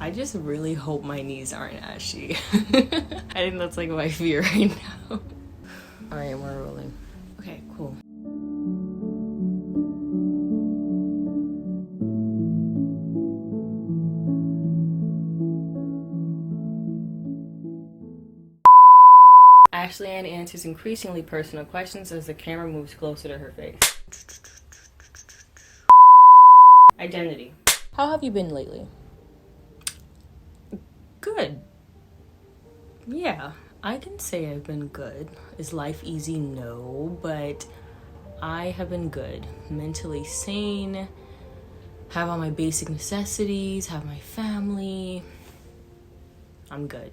I just really hope my knees aren't ashy. I think that's like my fear right now. All right, we're rolling. Okay, cool. Ashleyanne answers increasingly personal questions as the camera moves closer to her face. Identity. How have you been lately? Good. Yeah, I can say I've been good. Is life easy? No, but I have been good. Mentally sane, have all my basic necessities, have my family. I'm good.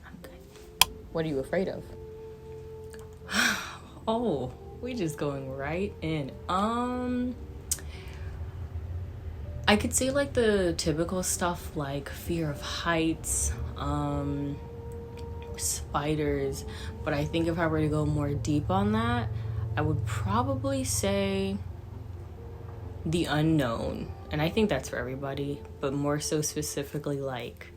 I'm good. What are you afraid of? Oh, we just going right in. I could say like the typical stuff like fear of heights, spiders, but I think if I were to go more deep on that, I would probably say the unknown. And I think that's for everybody, but more so specifically like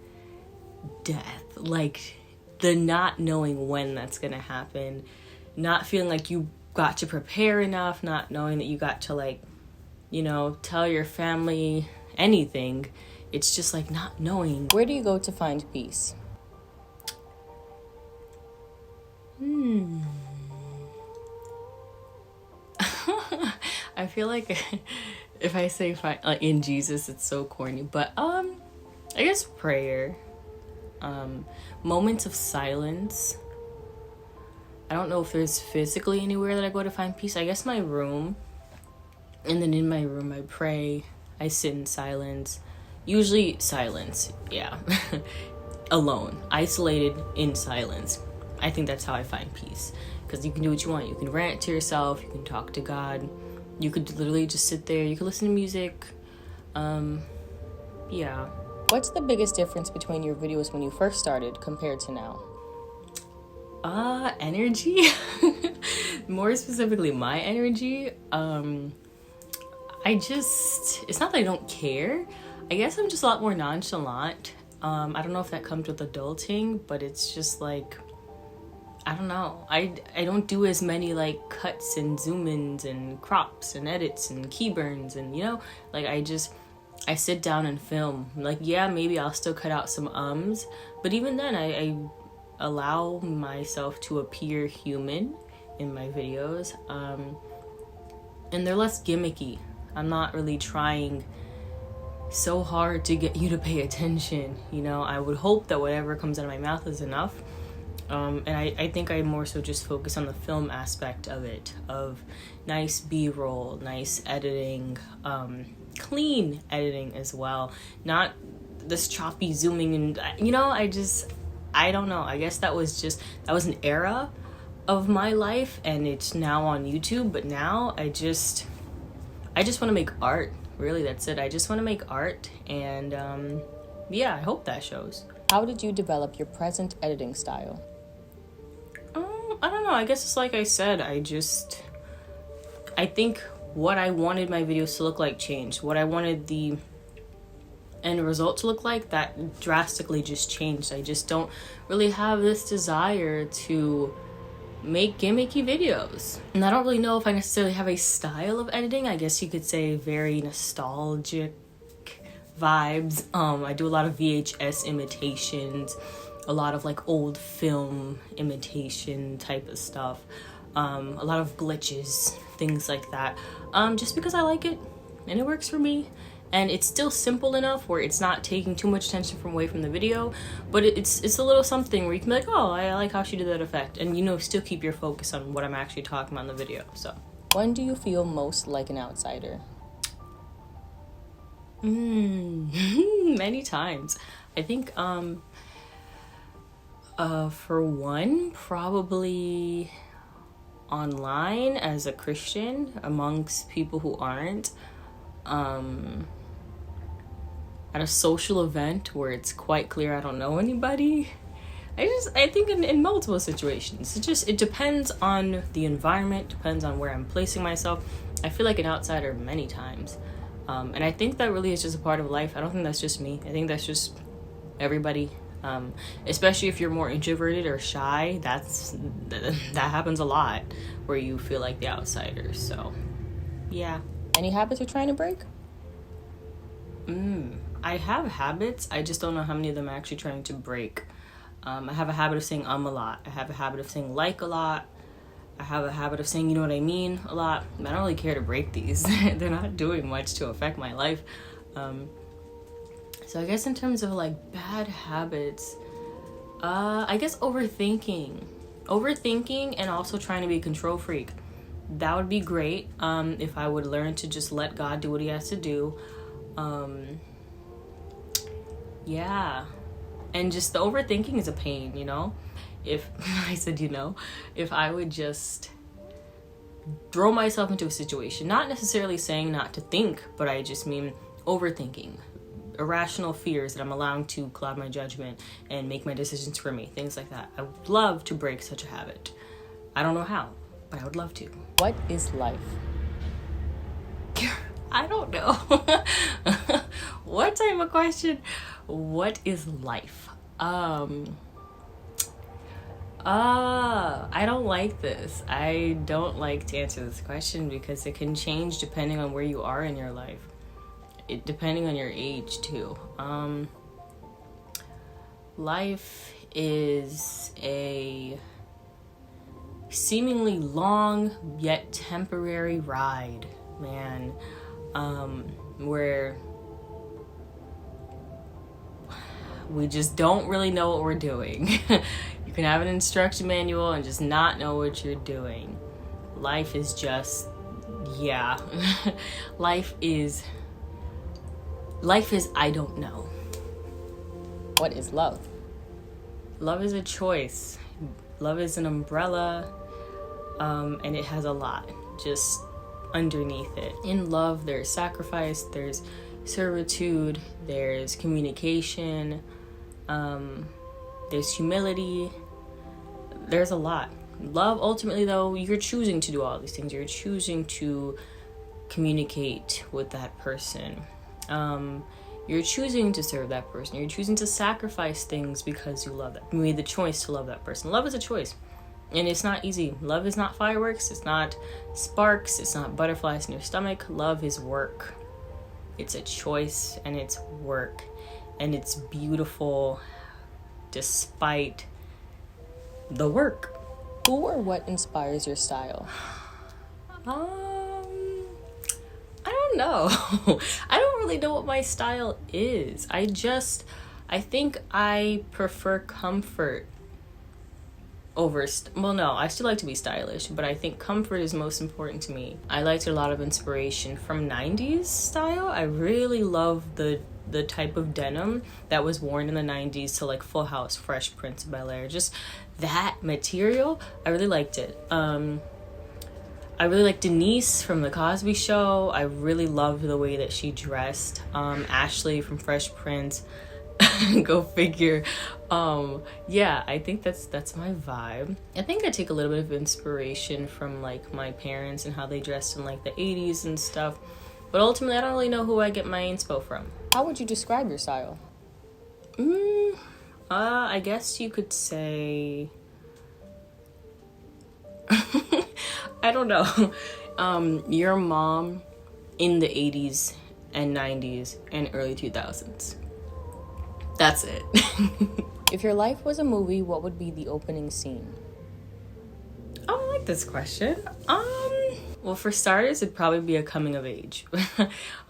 death, like the not knowing when that's gonna happen, not feeling like you got to prepare enough, not knowing that you got to like, you know, tell your family anything. It's just like not knowing. Where do you go to find peace? I feel like if I say like in Jesus, it's so corny, but I guess prayer, moments of silence. I don't know if there's physically anywhere that I go to find peace. I guess my room. And then in my room, I pray. I sit in silence. Usually silence, yeah. Alone, isolated in silence. I think that's how I find peace. Because you can do what you want. You can rant to yourself. You can talk to God. You could literally just sit there. You could listen to music. Yeah. What's the biggest difference between your videos when you first started compared to now? Energy. More specifically, my energy. It's not that I don't care. I guess I'm just a lot more nonchalant. I don't know if that comes with adulting, but it's just like, I don't know. I don't do as many like cuts and zoom ins and crops and edits and keyburns and, you know, like I sit down and film. Like, yeah, maybe I'll still cut out some ums, but even then I allow myself to appear human in my videos. And they're less gimmicky. I'm not really trying so hard to get you to pay attention. You know, I would hope that whatever comes out of my mouth is enough. And I think I more so just focus on the film aspect of it, of nice B-roll, nice editing, clean editing as well. Not this choppy zooming and, you know, I don't know. I guess that was an era of my life and it's now on YouTube, but now I just want to make art. Really, that's it. I just want to make art and yeah, I hope that shows. How did you develop your present editing style? I don't know. I guess it's like I said, I think what I wanted my videos to look like changed. What I wanted the end result to look like, that drastically just changed. I just don't really have this desire to make gimmicky videos. And I don't really know if I necessarily have a style of editing. I guess you could say very nostalgic vibes. I do a lot of VHS imitations, a lot of like old film imitation type of stuff, a lot of glitches, things like that, just because I like it and it works for me. And it's still simple enough where it's not taking too much attention away from the video, but it's a little something where you can be like, oh, I like how she did that effect, and, you know, still keep your focus on what I'm actually talking about in the video. So, when do you feel most like an outsider? Many times. I think for one, probably online as a Christian amongst people who aren't. At a social event where it's quite clear I don't know anybody. I think in multiple situations. It depends on the environment, depends on where I'm placing myself. I feel like an outsider many times. And I think that really is just a part of life. I don't think that's just me. I think that's just everybody. Especially if you're more introverted or shy, that happens a lot, where you feel like the outsider. So yeah. Any habits you're trying to break? I have habits, I just don't know how many of them I'm actually trying to break. I have a habit of saying a lot. I have a habit of saying like a lot. I have a habit of saying you know what I mean a lot. I don't really care to break these. They're not doing much to affect my life. So I guess in terms of like bad habits, I guess overthinking and also trying to be a control freak. That would be great if I would learn to just let God do what he has to do. Yeah. And just the overthinking is a pain, you know? If I said, you know, if I would just throw myself into a situation, not necessarily saying not to think, but I just mean overthinking, irrational fears that I'm allowing to cloud my judgment and make my decisions for me, things like that. I would love to break such a habit. I don't know how, but I would love to. What is life? I don't know. What type of question? What is life? I don't like this. I don't like to answer this question because it can change depending on where you are in your life. Depending on your age too. Life is a seemingly long yet temporary ride, man. Where we just don't really know what we're doing. You can have an instruction manual and just not know what you're doing. Life is just, yeah. Life is I don't know. What is love? Love is a choice. Love is an umbrella, and it has a lot just underneath it. In love, there's sacrifice, there's servitude, there's communication, there's humility, there's a lot. Love, ultimately though, you're choosing to do all these things. You're choosing to communicate with that person. You're choosing to serve that person. You're choosing to sacrifice things because you love that. You made the choice to love that person. Love is a choice. And it's not easy. Love is not fireworks. It's not sparks. It's not butterflies in your stomach. Love is work. It's a choice and it's work. And it's beautiful despite the work. Who or what inspires your style? I don't know. I don't really know what my style is. I think I prefer comfort over, I still like to be stylish, but I think comfort is most important to me. I liked a lot of inspiration from 90s style. I really love the type of denim that was worn in the 90s to like Full House, Fresh Prince of Bel-Air. Just that material, I really liked it. I really liked Denise from The Cosby Show. I really loved the way that she dressed. Ashley from Fresh Prince. Go figure. Yeah, I think that's my vibe. I think I take a little bit of inspiration from like my parents and how they dressed in like the 80s and stuff. But ultimately, I don't really know who I get my inspo from. How would you describe your style? I guess you could say I don't know. Your mom in the 80s and 90s and early 2000s. That's it. If your life was a movie, what would be the opening scene? I like this question. Well, for starters, it'd probably be a coming of age.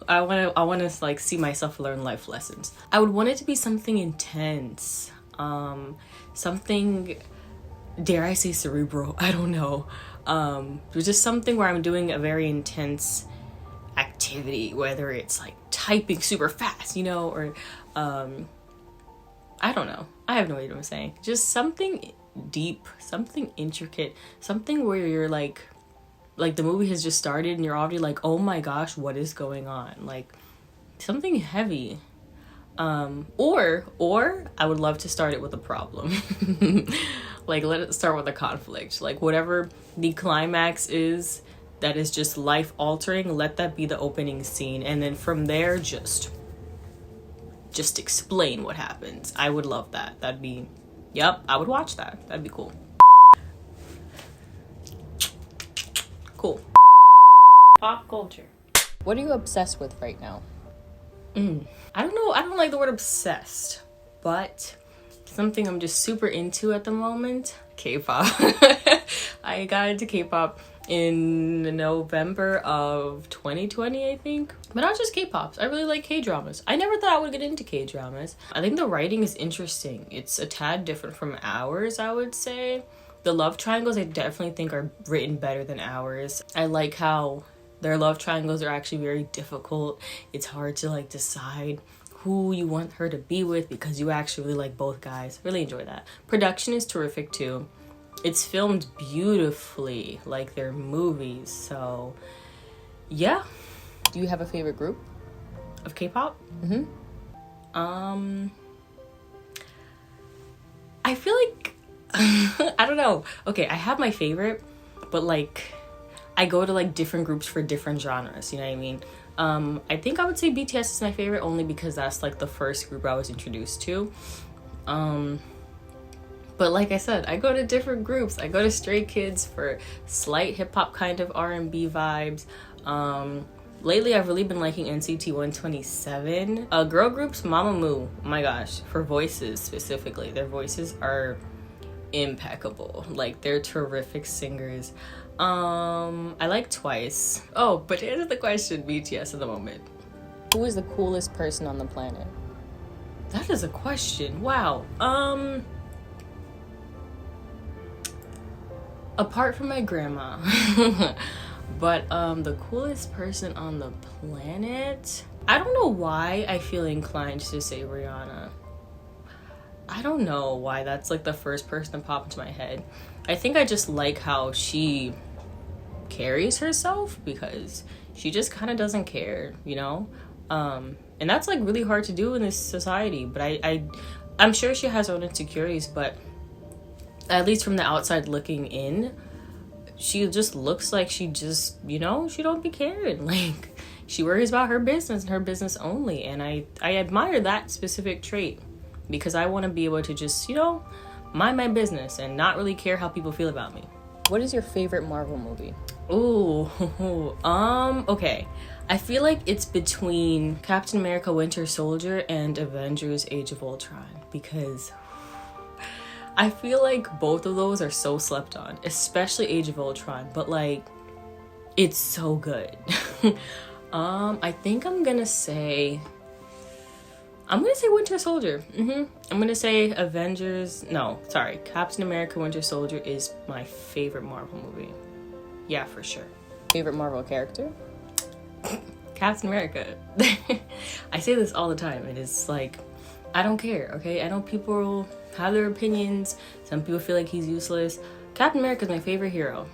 I want to like see myself learn life lessons. I would want it to be something intense. Something, dare I say, cerebral? I don't know. Just something where I'm doing a very intense activity, whether it's like typing super fast, or I don't know. I have no idea what I'm saying. Just something deep, something intricate, something where you're like the movie has just started and you're already like, oh my gosh, what is going on? Like something heavy. Or I would love to start it with a problem. Like let it start with a conflict. Like whatever the climax is that is just life altering, let that be the opening scene. And then from there, just just explain what happens. I would love that. That'd be, yep, I would watch that. That'd be cool. Cool. Pop culture. What are you obsessed with right now? I don't know. I don't like the word obsessed, but something I'm just super into at the moment. K-pop. I got into K-pop in November of 2020, I think. But not just K-pops. I really like K-dramas. I never thought I would get into K-dramas. I think the writing is interesting. It's a tad different from ours, I would say. The love triangles, I definitely think are written better than ours. I like how their love triangles are actually very difficult. It's hard to like decide who you want her to be with because you actually really like both guys. Really enjoy that. Production is terrific too. It's filmed beautifully like their movies. So yeah. Do you have a favorite group Of K-pop? I feel like I don't know. Okay, I have my favorite, but like I go to like different groups for different genres, you know what I mean? I think I would say BTS is my favorite only because that's like the first group I was introduced to. But like I said, I go to different groups. I go to Stray Kids for slight hip-hop kind of R&B vibes. Lately I've really been liking NCT 127. Girl groups, Mamamoo, oh my gosh, for voices specifically. Their voices are impeccable. Like, they're terrific singers. I like Twice. Oh, but to answer the question, BTS at the moment. Who is the coolest person on the planet? That is a question. Wow. Apart from my grandma. But the coolest person on the planet, I don't know why I feel inclined to say Rihanna. I don't know why that's like the first person to pop into my head. I think I just like how she carries herself because she just kind of doesn't care, you know? And that's like really hard to do in this society. But I'm sure she has her own insecurities, but at least from the outside looking in, she just looks like she just, you know, she don't be caring. Like, she worries about her business and her business only. And I admire that specific trait because I want to be able to just, you know, mind my business and not really care how people feel about me. What is your favorite Marvel movie? Ooh, okay. I feel like it's between Captain America Winter Soldier and Avengers Age of Ultron because I feel like both of those are so slept on, especially Age of Ultron, but like, it's so good. I think I'm gonna say Winter Soldier. I'm gonna say Captain America Winter Soldier is my favorite Marvel movie. Yeah, for sure. Favorite Marvel character? Captain America. I say this all the time. It is like, I don't care, okay? I know people have their opinions. Some people feel like he's useless. Captain America is my favorite hero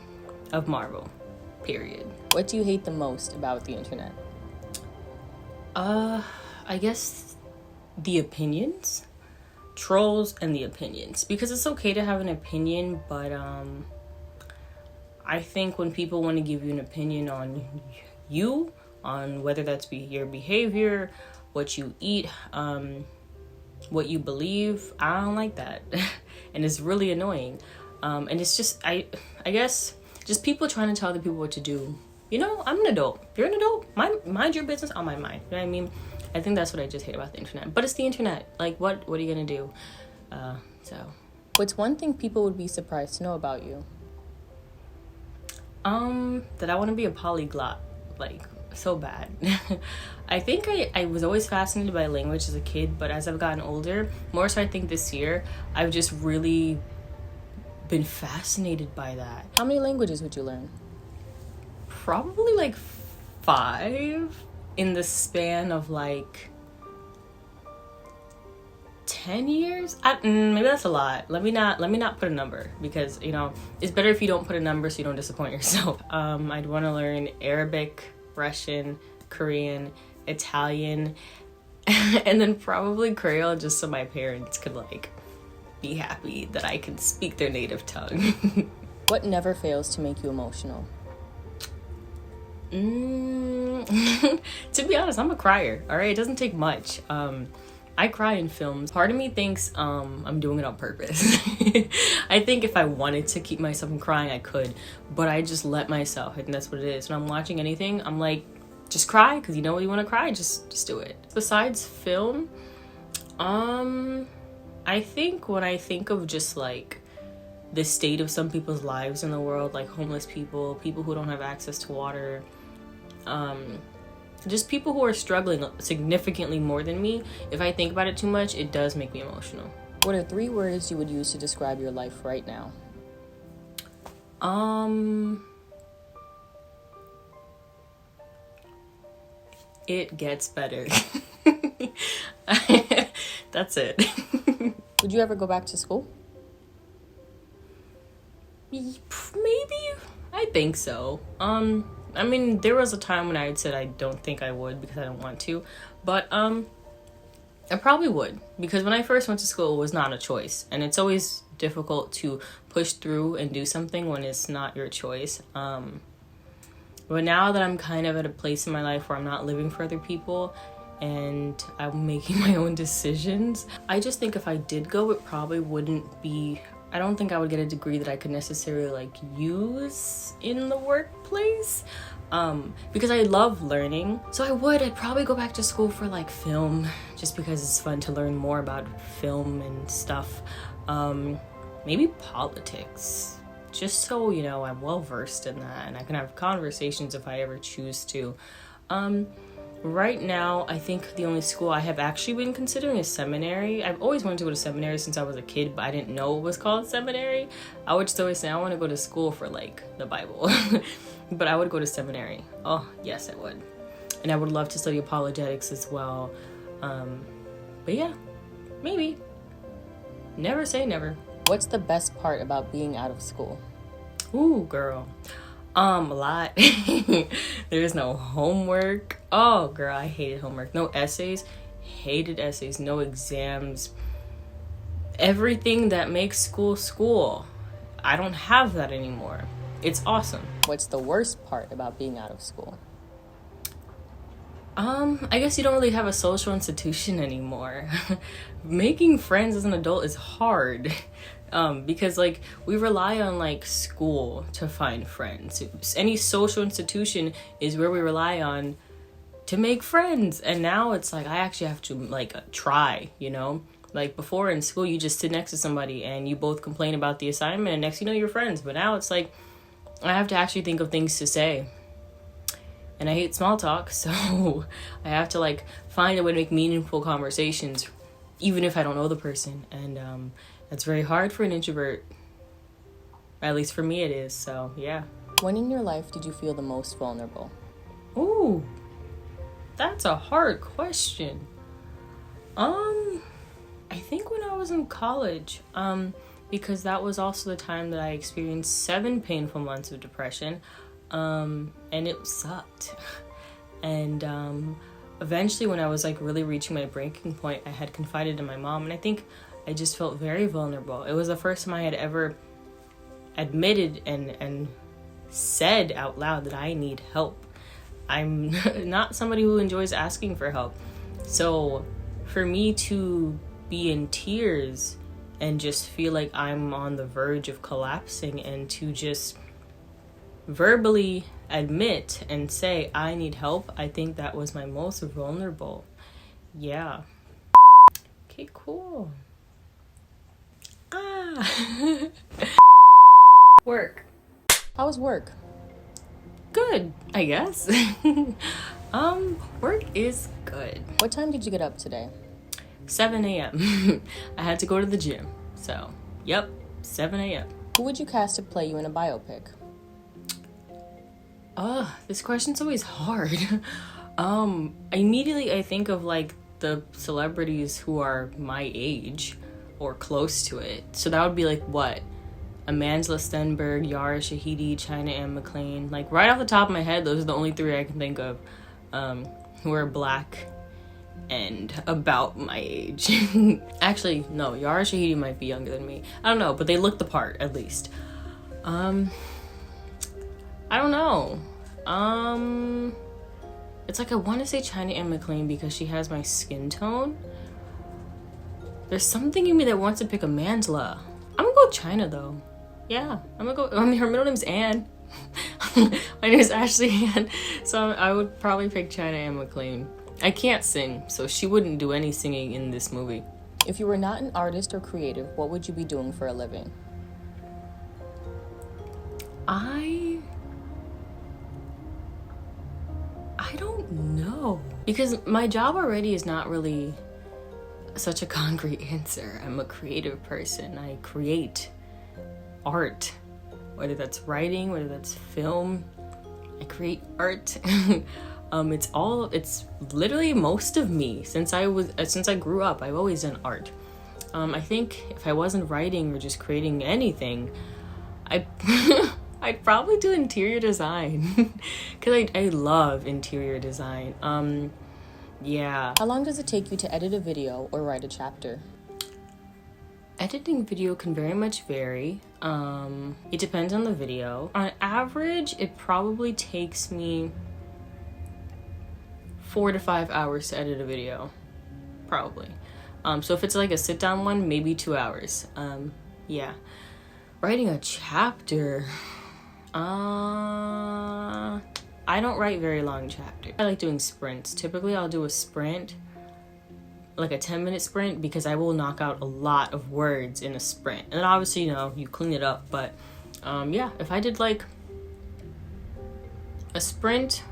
of Marvel, period. What do you hate the most about the internet? I guess the opinions. Trolls and the opinions. Because it's okay to have an opinion, but I think when people want to give you an opinion on you, on whether that's your behavior, what you eat, what you believe, I don't like that. And it's really annoying. And it's just, I guess, just people trying to tell other people what to do. You know, I'm an adult. If you're an adult, mind your business on my mind. You know what I mean? I think that's what I just hate about the internet. But it's the internet. Like, what are you gonna do? What's one thing people would be surprised to know about you? That I want to be a polyglot. Like, so bad. I think I was always fascinated by language as a kid, but as I've gotten older, more so I think this year, I've just really been fascinated by that. How many languages would you learn? Probably like 5 in the span of like 10 years. Maybe that's a lot. Let me not put a number because, you know, it's better if you don't put a number so you don't disappoint yourself. I'd want to learn Arabic, Russian, Korean, Italian, and then probably Creole just so my parents could like be happy that I can speak their native tongue. What never fails to make you emotional? To be honest, I'm a crier. All right, it doesn't take much. I I cry in films. Part of me thinks I'm doing it on purpose. I think if I wanted to keep myself from crying, I could, but I just let myself. I think that's what it is. When I'm watching anything, I'm like, just cry, because you know you want to cry, just do it. Besides film, I think when I think of just like the state of some people's lives in the world, like homeless people, people who don't have access to water, just people who are struggling significantly more than me, if I think about it too much, it does make me emotional. What are 3 words you would use to describe your life right now? It gets better. That's it. Would you ever go back to school? Maybe. I think so. I mean, there was a time when I had said I don't think I would because I don't want to, but I probably would, because when I first went to school, it was not a choice, and it's always difficult to push through and do something when it's not your choice. But now that I'm kind of at a place in my life where I'm not living for other people and I'm making my own decisions, I just think if I did go, it probably wouldn't be, I don't think I would get a degree that I could necessarily like use in the workplace, because I love learning. So I'd probably go back to school for like film, just because it's fun to learn more about film and stuff. Maybe politics, just so, you know, I'm well versed in that and I can have conversations if I ever choose to. Right now, I think the only school I have actually been considering is seminary. I've always wanted to go to seminary since I was a kid, but I didn't know it was called seminary. I would just always say I want to go to school for like the Bible, but I would go to seminary. Oh, yes, I would. And I would love to study apologetics as well. But yeah, maybe. Never say never. What's the best part about being out of school? Ooh, girl. A lot. There's no homework. Oh, girl, I hated homework. No essays. Hated essays. No exams. Everything that makes school. I don't have that anymore. It's awesome. What's the worst part about being out of school? I guess you don't really have a social institution anymore. Making friends as an adult is hard. Because like we rely on like school to find friends. Any social institution is where we rely on to make friends. And now it's like I actually have to like try, you know? Like before in school you just sit next to somebody and you both complain about the assignment and next thing you know you're friends. But now it's like I have to actually think of things to say. And I hate small talk, so I have to like find a way to make meaningful conversations even if I don't know the person. And that's very hard for an introvert. At least for me it is, so yeah. When in your life did you feel the most vulnerable? Ooh, that's a hard question. I think when I was in college, because that was also the time that I experienced 7 painful months of depression, and it sucked. And eventually when I was like really reaching my breaking point, I had confided in my mom, and I think I just felt very vulnerable. It was the first time I had ever admitted and said out loud that I need help. I'm not somebody who enjoys asking for help. So for me to be in tears and just feel like I'm on the verge of collapsing and to just verbally admit and say I need help, I think that was my most vulnerable. Yeah. Okay, cool. Work. How was work? Good, I guess. Work is good. What time did you get up today? 7 a.m. I had to go to the gym. So, yep, 7 a.m. Who would you cast to play you in a biopic? This question's always hard. Immediately I think of like the celebrities who are my age or close to it. So that would be like what? Amandla Stenberg, Yara Shahidi, China Anne McClain. Like right off the top of my head, those are the only 3 I can think of who are black and about my age. Actually, no, Yara Shahidi might be younger than me. I don't know, but they look the part at least. I don't know. It's like I want to say China Anne McClain because she has my skin tone. There's something in me that wants to pick Amandla. I'm gonna go China though. Yeah, I'm gonna go. I mean, her middle name's Anne. My name is Ashley so I would probably pick China Anne McClain. I can't sing, so she wouldn't do any singing in this movie. If you were not an artist or creative, what would you be doing for a living? I don't know, because my job already is not really such a concrete answer. I'm a creative person. I create art, whether that's writing, whether that's film. I create art. It's literally most of me since I grew up. I've always done art. I think if I wasn't writing or just creating anything, I'd probably do interior design because I love interior design. Yeah. How long does it take you to edit a video or write a chapter? Editing video can very much vary. It depends on the video. On average, it probably takes me 4 to 5 hours to edit a video. Probably. So if it's like a sit-down one, maybe 2 hours. Yeah. Writing a chapter. I don't write very long chapters. I like doing sprints. Typically, I'll do a sprint, like a 10-minute sprint, because I will knock out a lot of words in a sprint. And obviously, you clean it up. But yeah, if I did like a sprint,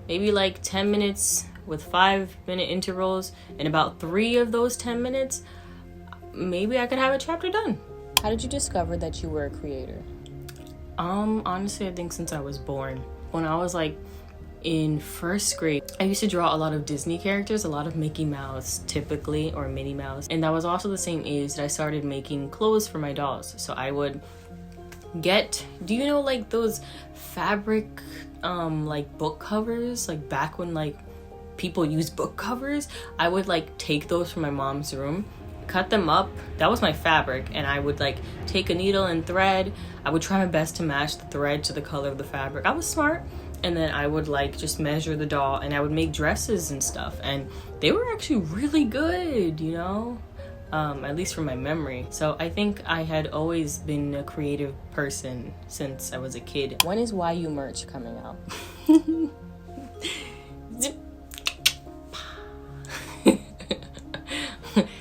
maybe like 10 minutes with 5-minute intervals, and about 3 of those 10 minutes, maybe I could have a chapter done. How did you discover that you were a creator? Honestly, I think since I was born. When I was like in first grade, I used to draw a lot of Disney characters, a lot of Mickey Mouse typically, or Minnie Mouse. And that was also the same age that I started making clothes for my dolls. So I would get, do you know like those fabric like book covers, like back when like people used book covers? I would like take those from my mom's room, cut them up. That was my fabric, and I would like take a needle and thread. I would try my best to match the thread to the color of the fabric. I was smart. And then I would like just measure the doll, and I would make dresses and stuff, and they were actually really good, at least from my memory. So I think I had always been a creative person since I was a kid. When is YU merch coming out?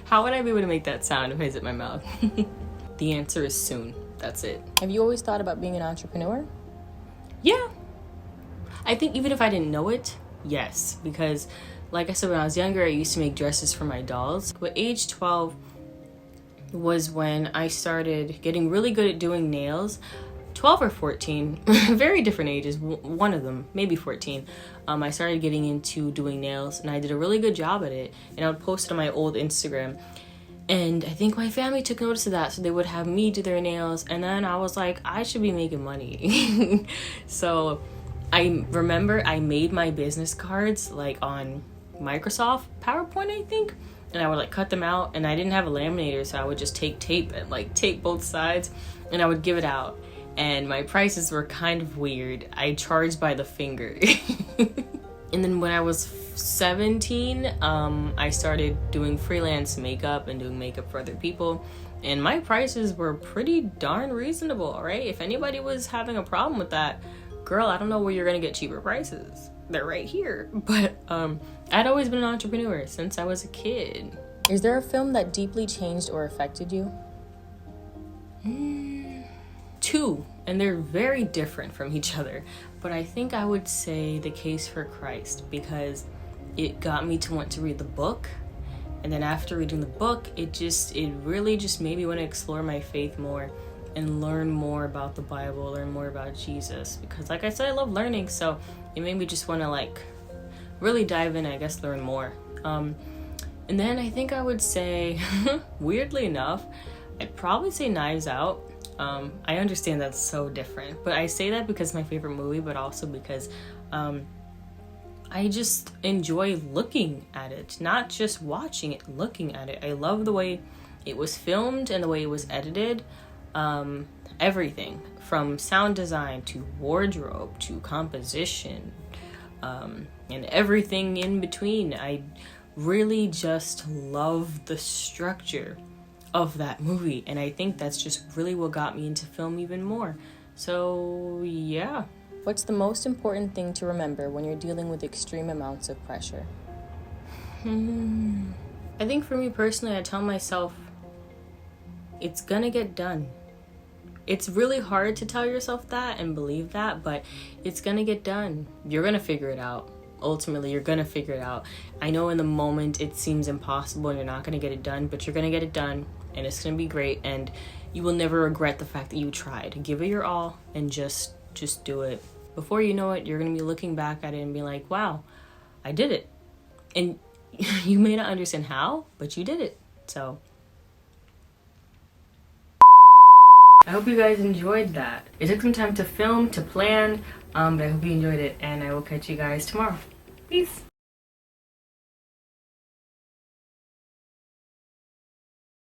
How would I be able to make that sound if I zip my mouth? The answer is soon. That's it. Have you always thought about being an entrepreneur? Yeah. I think even if I didn't know it, yes. Because like I said, when I was younger, I used to make dresses for my dolls. But age 12 was when I started getting really good at doing nails. 12 or 14, very different ages, one of them, maybe 14. I started getting into doing nails, and I did a really good job at it. And I would post it on my old Instagram. And I think my family took notice of that, so they would have me do their nails. And then I was like, I should be making money. So I remember I made my business cards like on Microsoft PowerPoint, I think. And I would like cut them out, and I didn't have a laminator, so I would just take tape and like tape both sides, and I would give it out. And my prices were kind of weird. I charged by the finger. And then when I was 17, I started doing freelance makeup and doing makeup for other people. And my prices were pretty darn reasonable, right? If anybody was having a problem with that, girl, I don't know where you're gonna get cheaper prices. They're right here. But I'd always been an entrepreneur since I was a kid. Is there a film that deeply changed or affected you? 2, and they're very different from each other. But I think I would say The Case for Christ, because it got me to want to read the book. And then after reading the book, it really just made me want to explore my faith more and learn more about the Bible, learn more about Jesus. Because like I said, I love learning, so it made me just want to like really dive in, I guess, learn more. And then I think I would say, weirdly enough, I'd probably say Knives Out. I understand that's so different, but I say that because it's my favorite movie, but also because I just enjoy looking at it, not just watching it, looking at it. I love the way it was filmed and the way it was edited. Everything from sound design to wardrobe to composition, and everything in between. I really just love the structure of that movie. And I think that's just really what got me into film even more. So yeah. What's the most important thing to remember when you're dealing with extreme amounts of pressure? I think for me personally, I tell myself, it's gonna get done. It's really hard to tell yourself that and believe that, but it's gonna get done. You're gonna figure it out. Ultimately, you're gonna figure it out. I know in the moment it seems impossible and you're not gonna get it done, but you're gonna get it done and it's gonna be great, and you will never regret the fact that you tried. Give it your all and just do it. Before you know it, you're gonna be looking back at it and be like, wow, I did it. And you may not understand how, but you did it. So I hope you guys enjoyed that. It took some time to film, to plan, but I hope you enjoyed it, and I will catch you guys tomorrow. Peace.